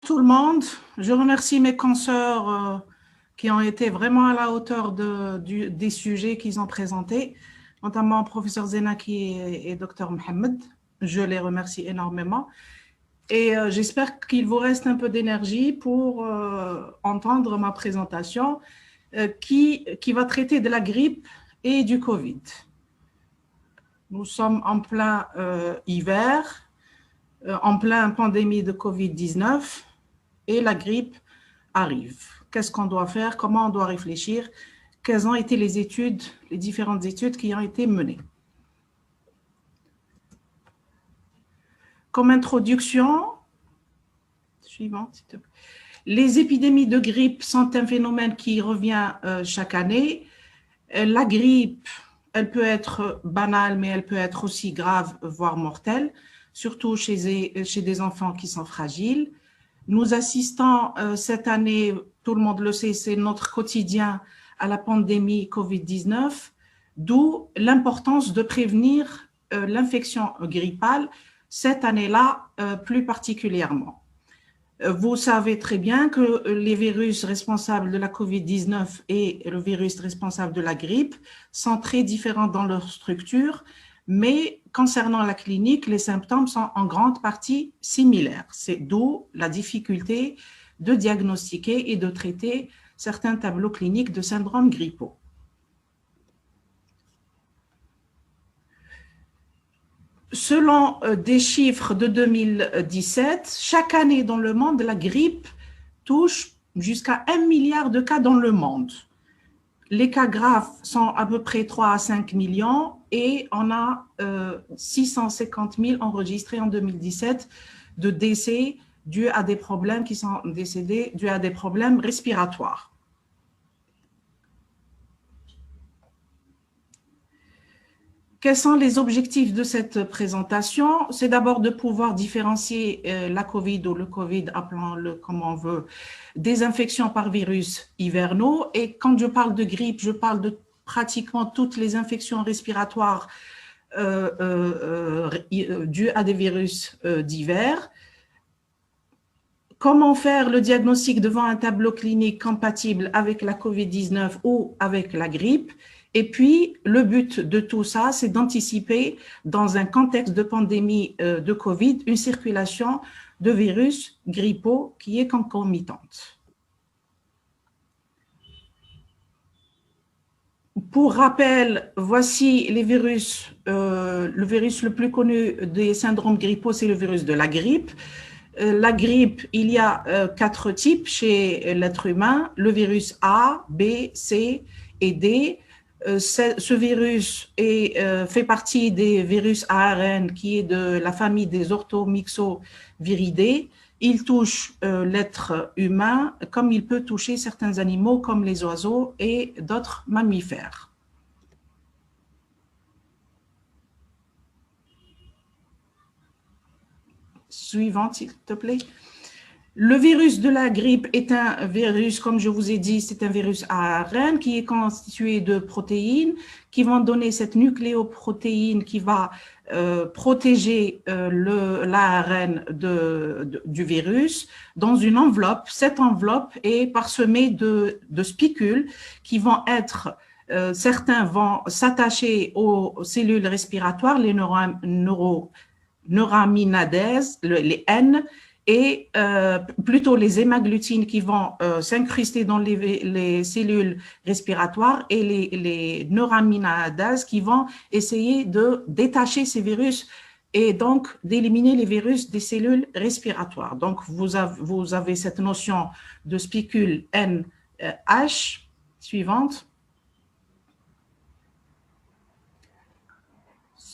Tout le monde. Je remercie mes consoeurs qui ont été vraiment à la hauteur des sujets qu'ils ont présentés, notamment professeur Zenaki et Dr Mohamed. Je les remercie énormément. Et j'espère qu'il vous reste un peu d'énergie pour entendre ma présentation qui va traiter de la grippe et du Covid. Nous sommes en plein hiver, en plein pandémie de Covid-19. Et la grippe arrive. Qu'est-ce qu'on doit faire? Comment on doit réfléchir? Quelles ont été les études, les différentes études qui ont été menées? Comme introduction, suivante, s'il te plaît. Les épidémies de grippe sont un phénomène qui revient chaque année. La grippe, elle peut être banale, mais elle peut être aussi grave, voire mortelle, surtout chez des enfants qui sont fragiles. Nous assistons cette année, tout le monde le sait, c'est notre quotidien à la pandémie Covid-19, d'où l'importance de prévenir l'infection grippale cette année-là plus particulièrement. Vous savez très bien que les virus responsables de la Covid-19 et le virus responsable de la grippe sont très différents dans leur structure, mais concernant la clinique, les symptômes sont en grande partie similaires. C'est d'où la difficulté de diagnostiquer et de traiter certains tableaux cliniques de syndrome grippaux. Selon des chiffres de 2017, chaque année dans le monde, la grippe touche jusqu'à 1 milliard de cas dans le monde. Les cas graves sont à peu près 3 à 5 millions et on a 650 000 enregistrés en 2017 de décès dus à des problèmes qui sont décédés dus à des problèmes respiratoires. Quels sont les objectifs de cette présentation? C'est d'abord de pouvoir différencier la COVID ou le Covid, appelons-le comme on veut, des infections par virus hivernaux. Et quand je parle de grippe, je parle de pratiquement toutes les infections respiratoires dues à des virus d'hiver. Comment faire le diagnostic devant un tableau clinique compatible avec la COVID-19 ou avec la grippe? Et puis, le but de tout ça, c'est d'anticiper, dans un contexte de pandémie de Covid, une circulation de virus grippaux qui est concomitante. Pour rappel, voici les virus. Le virus le plus connu des syndromes grippaux, c'est le virus de la grippe. La grippe, il y a 4 types chez l'être humain, le virus A, B, C et D. Ce virus fait partie des virus ARN qui est de la famille des orthomyxoviridae. Il touche l'être humain comme il peut toucher certains animaux comme les oiseaux et d'autres mammifères. Suivante, s'il te plaît. Le virus de la grippe est un virus, comme je vous ai dit, c'est un virus ARN qui est constitué de protéines qui vont donner cette nucléoprotéine qui va protéger l'ARN du virus dans une enveloppe. Cette enveloppe est parsemée de spicules qui vont être, certains vont s'attacher aux cellules respiratoires, les neuraminidase, les N, et plutôt les hémagglutines qui vont s'incruster dans les cellules respiratoires et les neuraminidase qui vont essayer de détacher ces virus et donc d'éliminer les virus des cellules respiratoires. Donc, vous avez cette notion de spicule NH suivante.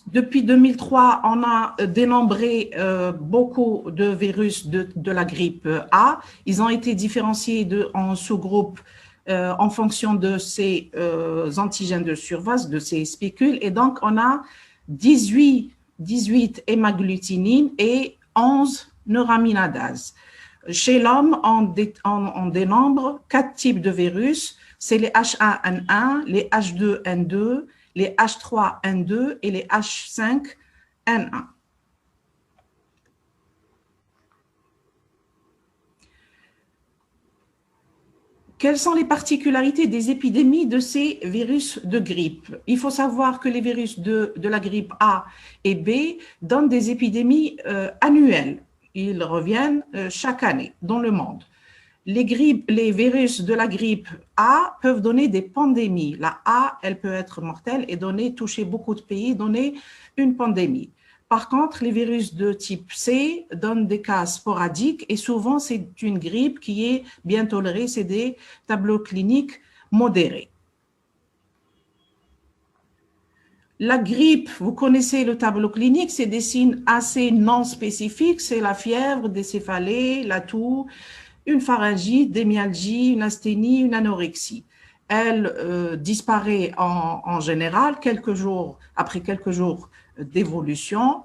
Depuis 2003, on a dénombré beaucoup de virus de la grippe A. Ils ont été différenciés en sous-groupes en fonction de ces antigènes de surface, de ces spicules. Et donc, on a 18 hémagglutinines et 11 neuraminidase. Chez l'homme, on dénombre 4 types de virus. C'est les H1N1, les H2N2, les H3N2 et les H5N1. Quelles sont les particularités des épidémies de ces virus de grippe? Il faut savoir que les virus de la grippe A et B donnent des épidémies annuelles. Ils reviennent chaque année dans le monde. Les virus de la grippe A peuvent donner des pandémies. La A, elle peut être mortelle et toucher beaucoup de pays, donner une pandémie. Par contre, les virus de type C donnent des cas sporadiques et souvent c'est une grippe qui est bien tolérée, c'est des tableaux cliniques modérés. La grippe, vous connaissez le tableau clinique, c'est des signes assez non spécifiques, c'est la fièvre, des céphalées, la toux, une pharyngite, des myalgies, une asthénie, une anorexie. Elle disparaît en général après quelques jours d'évolution.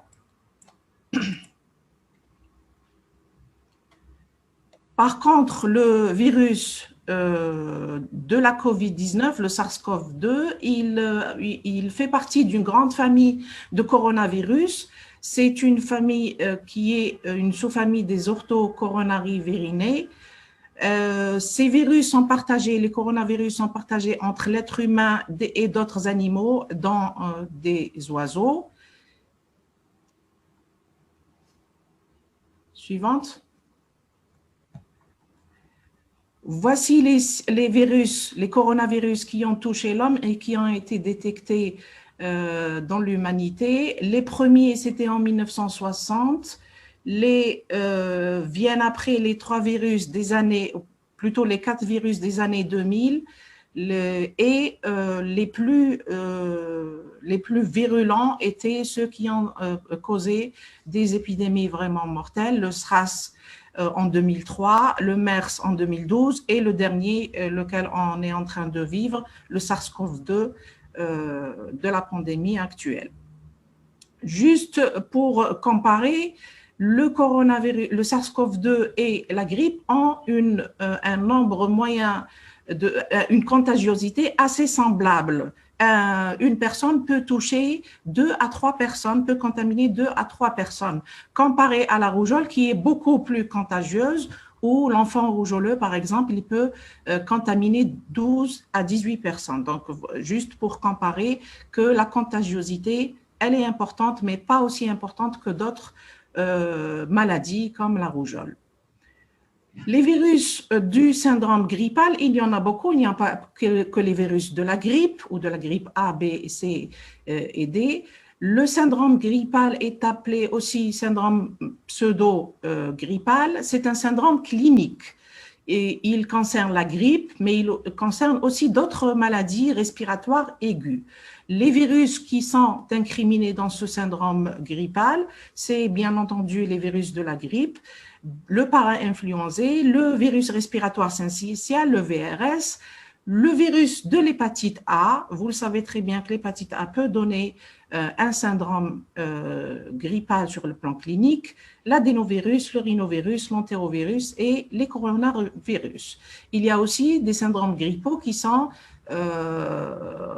Par contre, le virus de la COVID-19, le SARS-CoV-2, il fait partie d'une grande famille de coronavirus. C'est une famille qui est une sous-famille des orthocoronarivirinae. Ces virus sont partagés, les coronavirus sont partagés entre l'être humain et d'autres animaux, dont des oiseaux. Suivante. Voici les virus, les coronavirus qui ont touché l'homme et qui ont été détectés dans l'humanité. Les premiers, c'était en 1960. Viennent après les 3 virus des années, plutôt les 4 virus des années 2000. Les plus virulents étaient ceux qui ont causé des épidémies vraiment mortelles, le SRAS en 2003, le MERS en 2012 et le dernier, lequel on est en train de vivre, le SARS-CoV-2 de la pandémie actuelle. Juste pour comparer, le coronavirus, le SARS-CoV-2 et la grippe ont un nombre moyen, une contagiosité assez semblable. Une personne peut toucher 2 à 3 personnes, peut contaminer 2 à 3 personnes, comparé à la rougeole qui est beaucoup plus contagieuse, où l'enfant rougeoleux, par exemple, il peut contaminer 12 à 18 personnes. Donc, juste pour comparer que la contagiosité, elle est importante, mais pas aussi importante que d'autres maladies comme la rougeole. Les virus du syndrome grippal, il y en a beaucoup, il n'y a pas que les virus de la grippe ou de la grippe A, B, C et D. Le syndrome grippal est appelé aussi syndrome pseudo-grippal. C'est un syndrome clinique et il concerne la grippe, mais il concerne aussi d'autres maladies respiratoires aiguës. Les virus qui sont incriminés dans ce syndrome grippal, c'est bien entendu les virus de la grippe, le para-influenzé, le virus respiratoire syncytial, le VRS, le virus de l'hépatite A. Vous le savez très bien que l'hépatite A peut donner un syndrome grippal sur le plan clinique, l'adénovirus, le rhinovirus, l'entérovirus et les coronavirus. Il y a aussi des syndromes grippaux qui sont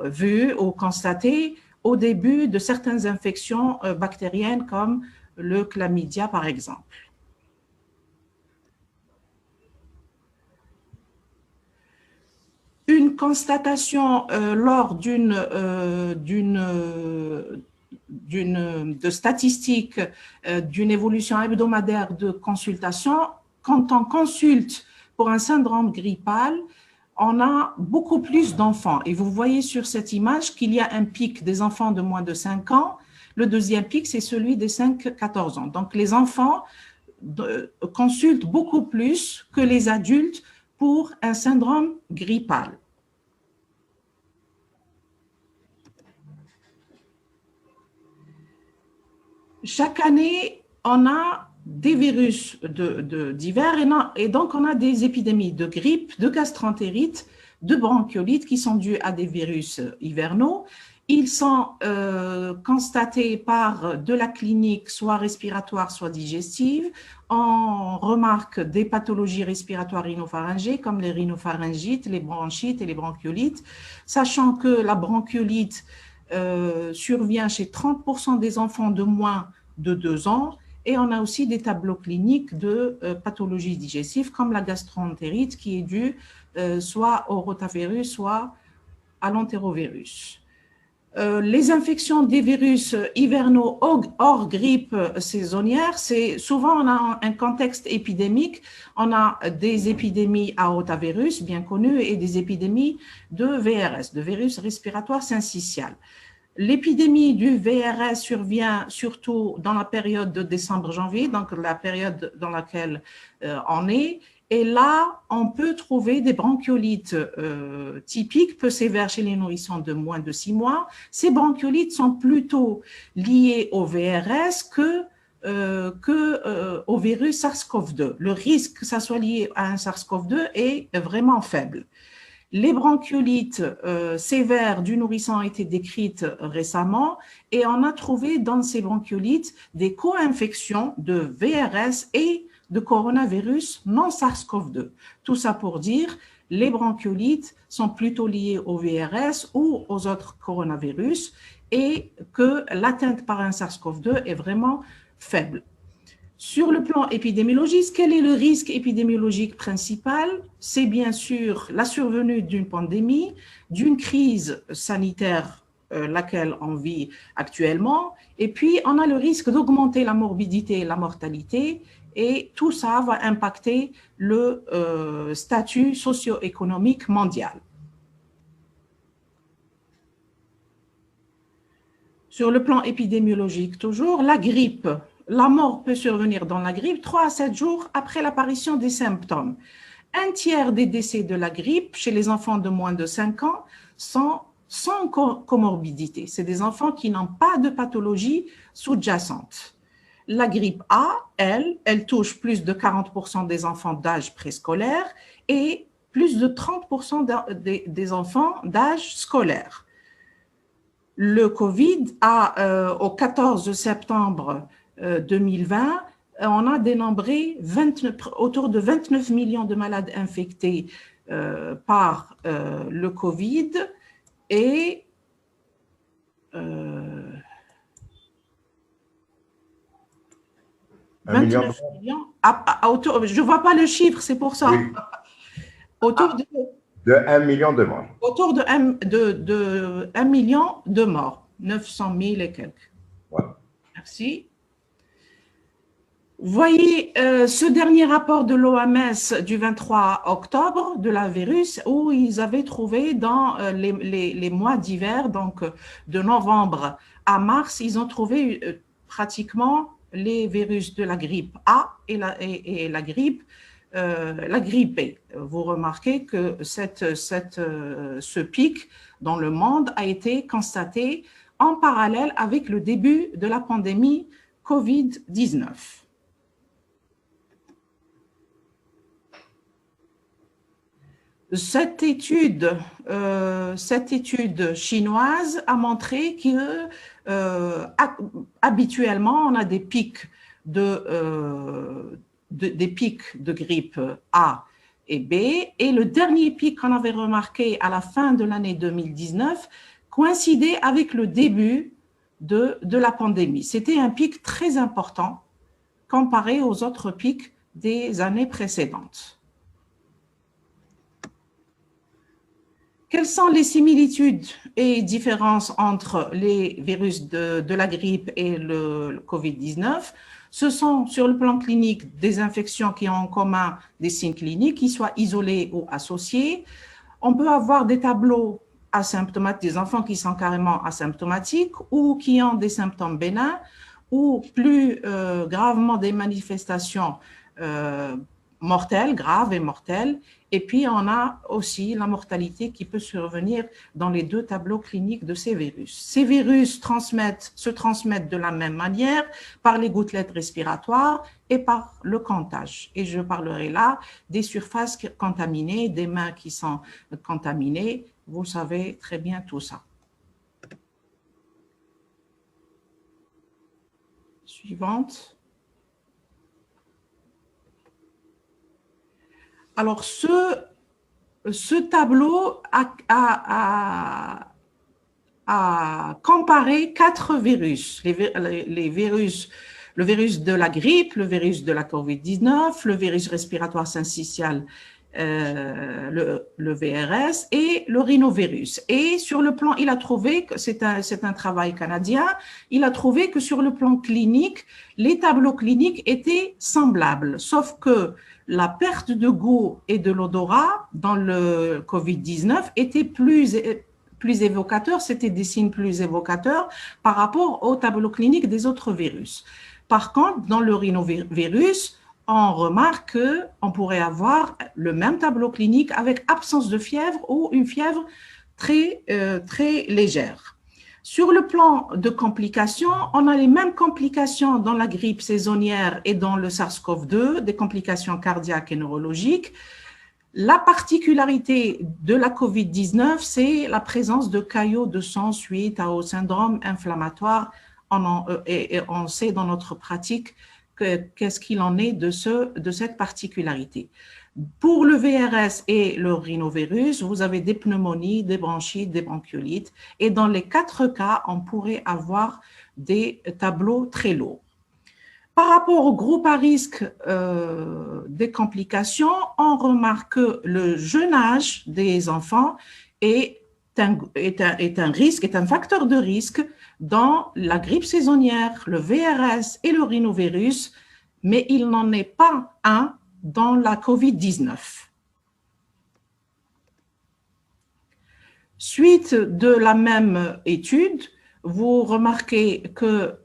vus ou constatés au début de certaines infections bactériennes comme le chlamydia par exemple. Une constatation lors de statistiques d'une évolution hebdomadaire de consultation, quand on consulte pour un syndrome grippal, on a beaucoup plus d'enfants. Et vous voyez sur cette image qu'il y a un pic des enfants de moins de 5 ans. Le deuxième pic, c'est celui des 5-14 ans. Donc, les enfants consultent beaucoup plus que les adultes pour un syndrome grippal. Chaque année, on a des virus divers et donc on a des épidémies de grippe, de gastroentérite, de bronchiolite qui sont dues à des virus hivernaux. Ils sont constatés par de la clinique, soit respiratoire, soit digestive. On remarque des pathologies respiratoires rhinopharyngées comme les rhinopharyngites, les bronchites et les bronchiolites, sachant que la bronchiolite survient chez 30% des enfants de moins de 2 ans Et on a aussi des tableaux cliniques de pathologies digestives comme la gastroentérite qui est due soit au rotavirus, soit à l'entérovirus. Les infections des virus hivernaux hors grippe saisonnière, c'est souvent on a un contexte épidémique, on a des épidémies à rotavirus bien connues et des épidémies de VRS, de virus respiratoire syncytial. L'épidémie du VRS survient surtout dans la période de décembre-janvier, donc la période dans laquelle on est. Et là, on peut trouver des bronchiolites typiques, peu sévères chez les nourrissons de moins de 6 mois. Ces bronchiolites sont plutôt liées au VRS au virus SARS-CoV-2. Le risque que ça soit lié à un SARS-CoV-2 est vraiment faible. Les bronchiolites sévères du nourrisson ont été décrites récemment et on a trouvé dans ces bronchiolites des co-infections de VRS et de coronavirus non SARS-CoV-2. Tout ça pour dire les bronchiolites sont plutôt liées au VRS ou aux autres coronavirus et que l'atteinte par un SARS-CoV-2 est vraiment faible. Sur le plan épidémiologique, quel est le risque épidémiologique principal? C'est bien sûr la survenue d'une pandémie, d'une crise sanitaire, laquelle on vit actuellement, et puis on a le risque d'augmenter la morbidité et la mortalité, et tout ça va impacter le statut socio-économique mondial. Sur le plan épidémiologique, toujours, la grippe. La mort peut survenir dans la grippe 3 à 7 jours après l'apparition des symptômes. Un tiers des décès de la grippe chez les enfants de moins de 5 ans sont sans comorbidité. C'est des enfants qui n'ont pas de pathologie sous-jacente. La grippe A, elle touche plus de 40% des enfants d'âge préscolaire et plus de 30% des enfants d'âge scolaire. Le Covid au 14 septembre 2020, on a dénombré autour de 29 millions de malades infectés par le Covid et Un 29 millions. Je ne vois pas le chiffre, c'est pour ça. Oui. Autour de 1 million de morts. Autour de 1 million de morts, 900 000 et quelques. Ouais. Merci. Voyez ce dernier rapport de l'OMS du 23 octobre de la virus où ils avaient trouvé dans les mois d'hiver, donc de novembre à mars, ils ont trouvé pratiquement les virus de la grippe A et la grippe B. Vous remarquez que ce pic dans le monde a été constaté en parallèle avec le début de la pandémie Covid-19. Cette étude chinoise a montré que habituellement, on a des pics de grippe A et B. Et le dernier pic qu'on avait remarqué à la fin de l'année 2019 coïncidait avec le début de la pandémie. C'était un pic très important comparé aux autres pics des années précédentes. Quelles sont les similitudes et différences entre les virus de la grippe et le Covid-19? Ce sont, sur le plan clinique, des infections qui ont en commun des signes cliniques, qu'ils soient isolés ou associés. On peut avoir des tableaux asymptomatiques, des enfants qui sont carrément asymptomatiques ou qui ont des symptômes bénins ou plus gravement des manifestations mortelles, graves et mortelles. Et puis, on a aussi la mortalité qui peut survenir dans les deux tableaux cliniques de ces virus. Ces virus se transmettent de la même manière par les gouttelettes respiratoires et par le comptage. Et je parlerai là des surfaces contaminées, des mains qui sont contaminées. Vous savez très bien tout ça. Suivante. Alors, ce tableau a comparé 4 virus, les virus le virus de la grippe, le virus de la COVID-19, le virus respiratoire syncytial, le VRS et le rhinovirus. Et sur le plan, il a trouvé que c'est un travail canadien, il a trouvé que sur le plan clinique, les tableaux cliniques étaient semblables, sauf que la perte de goût et de l'odorat dans le COVID-19 était plus évocateur, c'était des signes plus évocateurs par rapport au tableau clinique des autres virus. Par contre, dans le rhinovirus, on remarque qu'on pourrait avoir le même tableau clinique avec absence de fièvre ou une fièvre très légère. Sur le plan de complications, on a les mêmes complications dans la grippe saisonnière et dans le SARS-CoV-2, des complications cardiaques et neurologiques. La particularité de la COVID-19, c'est la présence de caillots de sang suite au syndrome inflammatoire. Et on sait dans notre pratique qu'est-ce qu'il en est de cette particularité. Pour le VRS et le rhinovirus, vous avez des pneumonies, des bronchites, des bronchiolites. Et dans les 4 cas, on pourrait avoir des tableaux très lourds. Par rapport au groupe à risque des complications, on remarque que le jeune âge des enfants est un risque, est un facteur de risque dans la grippe saisonnière, le VRS et le rhinovirus, mais il n'en est pas un dans la COVID-19. Suite de la même étude, vous remarquez que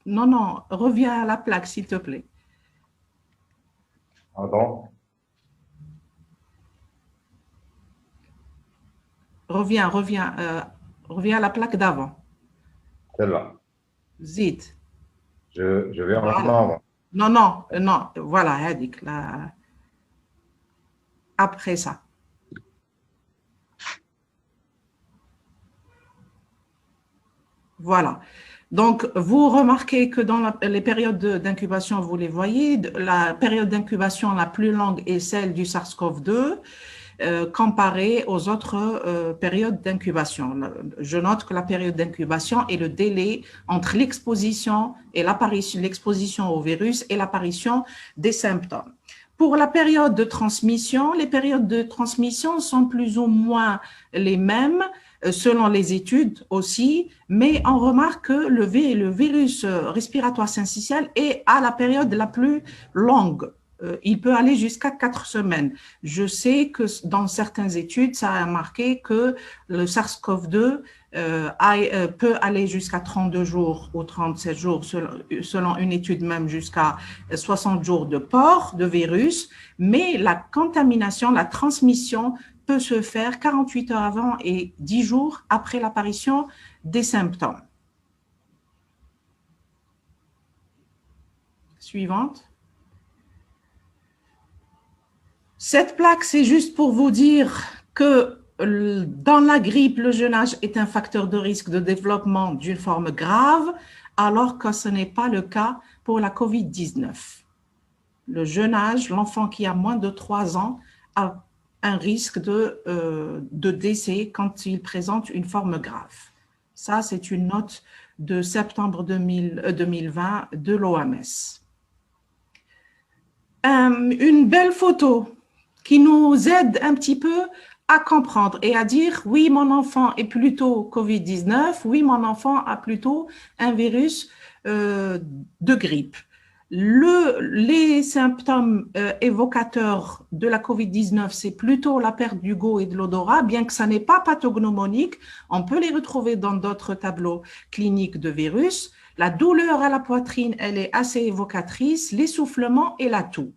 Non, reviens à la plaque, s'il te plaît. Pardon? Reviens à la plaque d'avant. Celle-là. Zit. Je vais en Voilà. avant. Non, voilà, Hadik, là. Après ça. Voilà. Donc, vous remarquez que dans les périodes d'incubation, vous les voyez, la période d'incubation la plus longue est celle du SARS-CoV-2 comparée aux autres périodes d'incubation. Je note que la période d'incubation est le délai entre l'exposition au virus et l'apparition des symptômes. Pour la période de transmission, les périodes de transmission sont plus ou moins les mêmes selon les études aussi, mais on remarque que le virus respiratoire syncytial est à la période la plus longue. Il peut aller jusqu'à 4 semaines. Je sais que dans certaines études, ça a marqué que le SARS-CoV-2 peut aller jusqu'à 32 jours ou 37 jours, selon une étude même jusqu'à 60 jours de port de virus, mais la contamination, la transmission peut se faire 48 heures avant et 10 jours après l'apparition des symptômes. Suivante. Cette plaque, c'est juste pour vous dire que dans la grippe, le jeune âge est un facteur de risque de développement d'une forme grave, alors que ce n'est pas le cas pour la COVID-19. Le jeune âge, l'enfant qui a moins de 3 ans, a un risque de décès quand il présente une forme grave. Ça, c'est une note de septembre 2020 de l'OMS. Une belle photo qui nous aide un petit peu à comprendre et à dire oui, mon enfant est plutôt COVID-19, oui, mon enfant a plutôt un virus de grippe. Les symptômes évocateurs de la COVID-19, c'est plutôt la perte du goût et de l'odorat, bien que ça n'est pas pathognomonique, on peut les retrouver dans d'autres tableaux cliniques de virus. La douleur à la poitrine, elle est assez évocatrice, l'essoufflement et la toux.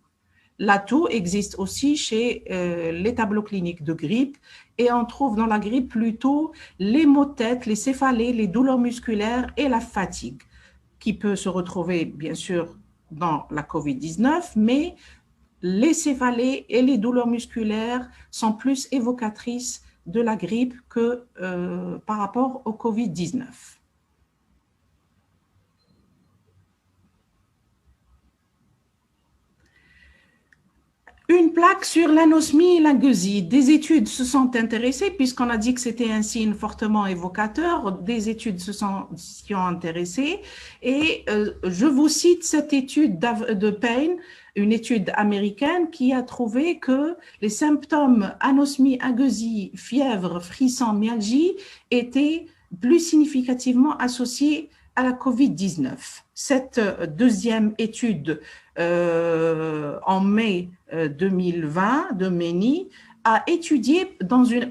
La toux existe aussi chez les tableaux cliniques de grippe et on trouve dans la grippe plutôt les maux de tête, les céphalées, les douleurs musculaires et la fatigue, qui peut se retrouver bien sûr dans la COVID-19, mais les céphalées et les douleurs musculaires sont plus évocatrices de la grippe que par rapport au COVID-19. Une plaque sur l'anosmie et la gueusie. Des études se sont intéressées, puisqu'on a dit que c'était un signe fortement évocateur, des études s'y ont intéressées. Et je vous cite cette étude de Payne, une étude américaine qui a trouvé que les symptômes anosmie, agueusie, fièvre, frisson, myalgie étaient plus significativement associés à la COVID-19. Cette deuxième étude en mai 2020 de MENI a étudié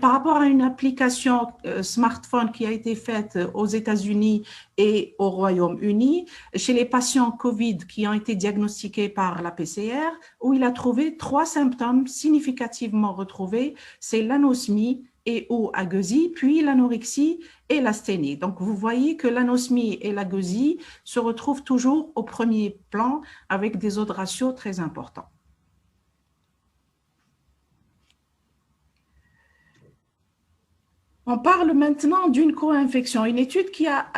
par rapport à une application smartphone qui a été faite aux États-Unis et au Royaume-Uni chez les patients COVID qui ont été diagnostiqués par la PCR, où il a trouvé 3 symptômes significativement retrouvés, c'est l'anosmie et ou agueusie, puis l'anorexie et l'asthénie. Donc, vous voyez que l'anosmie et l'agueusie se retrouvent toujours au premier plan avec des odds ratios très importants. On parle maintenant d'une co-infection, une étude qui a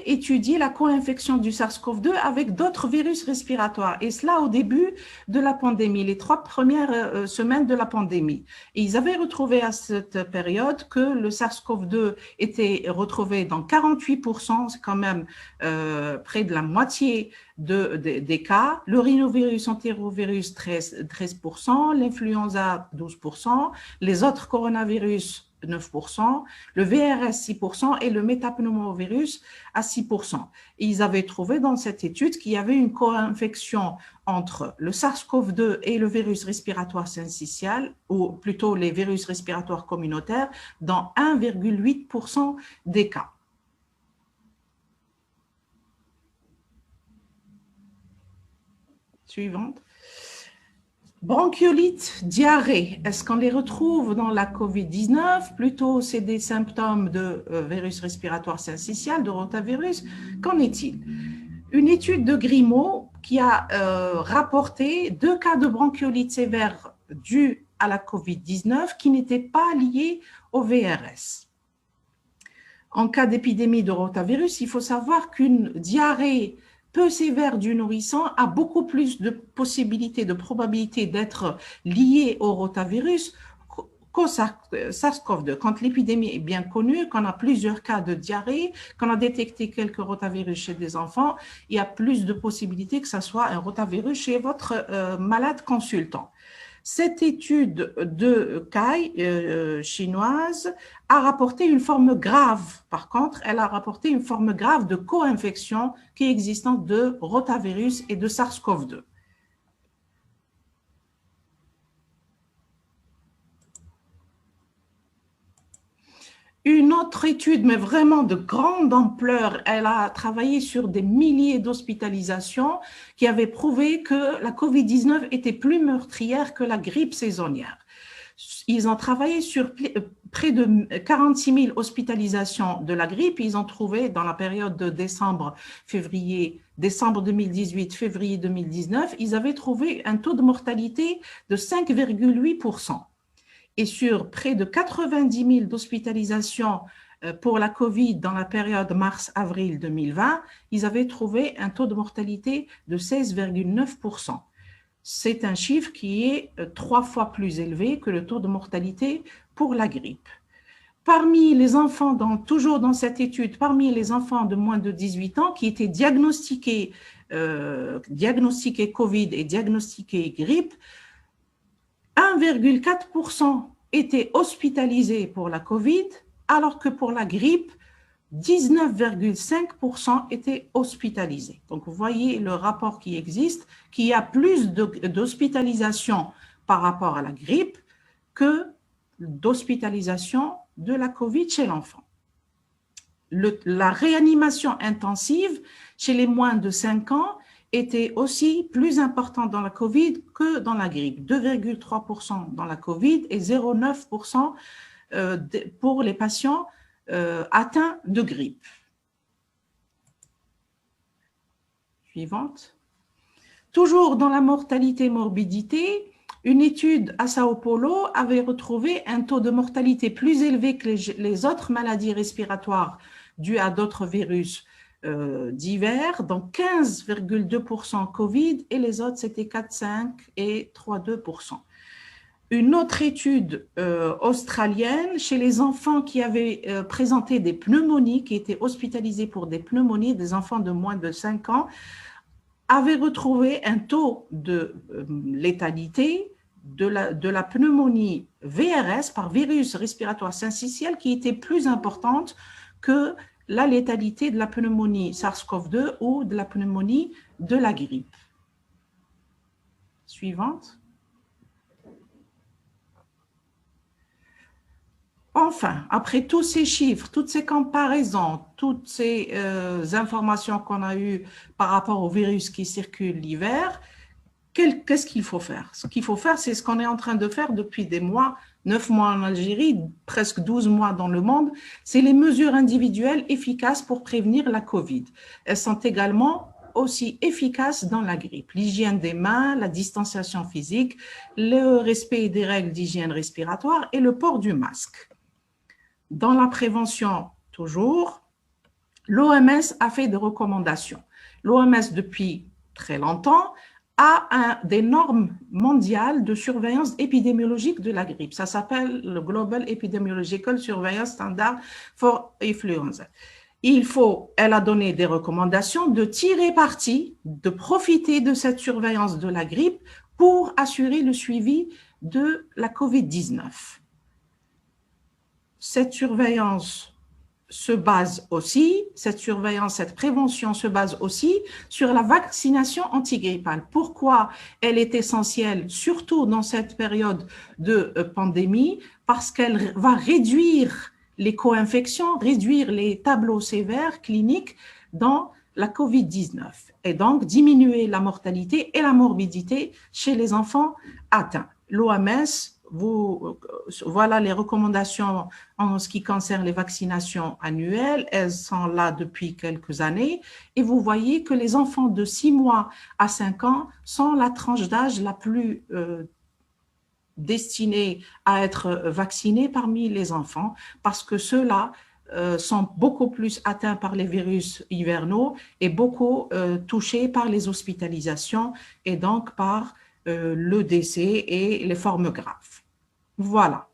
étudié la co-infection du SARS-CoV-2 avec d'autres virus respiratoires, et cela au début de la pandémie, les 3 premières semaines de la pandémie. Et ils avaient retrouvé à cette période que le SARS-CoV-2 était retrouvé dans 48%, c'est quand même près de la moitié des cas, le rhinovirus entérovirus 13%, l'influenza 12%, les autres coronavirus 9%, le VRS 6% et le métapneumovirus à 6%. Et ils avaient trouvé dans cette étude qu'il y avait une co-infection entre le SARS-CoV-2 et le virus respiratoire syncytial, ou plutôt les virus respiratoires communautaires, dans 1,8% des cas. Suivante. Bronchiolite, diarrhée, est-ce qu'on les retrouve dans la COVID-19? Plutôt, c'est des symptômes de virus respiratoire syncytial, de rotavirus. Qu'en est-il? Une étude de Grimaud qui a rapporté 2 cas de bronchiolite sévère dus à la COVID-19 qui n'étaient pas liés au VRS. En cas d'épidémie de rotavirus, il faut savoir qu'une diarrhée peu sévère du nourrisson a beaucoup plus de possibilités, de probabilité d'être liée au rotavirus qu'au SARS-CoV-2. Quand l'épidémie est bien connue, qu'on a plusieurs cas de diarrhée, qu'on a détecté quelques rotavirus chez des enfants, il y a plus de possibilités que ce soit un rotavirus chez votre malade consultant. Cette étude de CAI chinoise a rapporté une forme grave. Par contre, elle a rapporté une forme grave de co-infection qui est existante de rotavirus et de SARS-CoV-2. Une autre étude, mais vraiment de grande ampleur, elle a travaillé sur des milliers d'hospitalisations qui avaient prouvé que la COVID-19 était plus meurtrière que la grippe saisonnière. Ils ont travaillé sur près de 46 000 hospitalisations de la grippe. Ils ont trouvé dans la période de décembre 2018, février 2019, ils avaient trouvé un taux de mortalité de 5,8%. Et sur près de 90 000 d'hospitalisations pour la COVID dans la période mars-avril 2020, ils avaient trouvé un taux de mortalité de 16,9%. C'est un chiffre qui est 3 fois plus élevé que le taux de mortalité pour la grippe. Parmi les enfants, toujours dans cette étude, parmi les enfants de moins de 18 ans qui étaient diagnostiqués COVID et diagnostiqués grippe, 1,4% étaient hospitalisés pour la COVID, alors que pour la grippe, 19,5% étaient hospitalisés. Donc, vous voyez le rapport qui existe, qu'il y a plus d'hospitalisation par rapport à la grippe que d'hospitalisation de la COVID chez l'enfant. La réanimation intensive chez les moins de 5 ans était aussi plus important dans la COVID que dans la grippe. 2,3% dans la COVID et 0,9% pour les patients atteints de grippe. Suivante. Toujours dans la mortalité-morbidité, une étude à Sao Paulo avait retrouvé un taux de mortalité plus élevé que les autres maladies respiratoires dues à d'autres virus d'hiver, donc 15,2% Covid et les autres c'était 4,5 et 3,2%. Une autre étude australienne chez les enfants qui avaient présenté des pneumonies, qui étaient hospitalisés pour des pneumonies, des enfants de moins de 5 ans, avait retrouvé un taux de létalité de la pneumonie VRS par virus respiratoire syncytial qui était plus importante que la létalité de la pneumonie SARS-CoV-2 ou de la pneumonie de la grippe. Suivante. Enfin, après tous ces chiffres, toutes ces comparaisons, toutes ces informations qu'on a eues par rapport au virus qui circule l'hiver, qu'est-ce qu'il faut faire? Ce qu'il faut faire, c'est ce qu'on est en train de faire depuis des mois, 9 mois en Algérie, presque 12 mois dans le monde, c'est les mesures individuelles efficaces pour prévenir la Covid. Elles sont également aussi efficaces dans la grippe. L'hygiène des mains, la distanciation physique, le respect des règles d'hygiène respiratoire et le port du masque. Dans la prévention, toujours, l'OMS a fait des recommandations. L'OMS, depuis très longtemps, a des normes mondiales de surveillance épidémiologique de la grippe. Ça s'appelle le Global Epidemiological Surveillance Standard for Influenza. Elle a donné des recommandations de tirer parti, de profiter de cette surveillance de la grippe pour assurer le suivi de la COVID-19. Cette surveillance se base aussi, cette prévention se base aussi sur la vaccination antigrippale. Pourquoi elle est essentielle, surtout dans cette période de pandémie? Parce qu'elle va réduire les co-infections, réduire les tableaux sévères cliniques dans la COVID-19 et donc diminuer la mortalité et la morbidité chez les enfants atteints. L'OMS, voilà les recommandations en ce qui concerne les vaccinations annuelles. Elles sont là depuis quelques années et vous voyez que les enfants de 6 mois à 5 ans sont la tranche d'âge la plus destinée à être vaccinée parmi les enfants parce que ceux-là sont beaucoup plus atteints par les virus hivernaux et beaucoup touchés par les hospitalisations et donc par le décès et les formes graves. Voilà.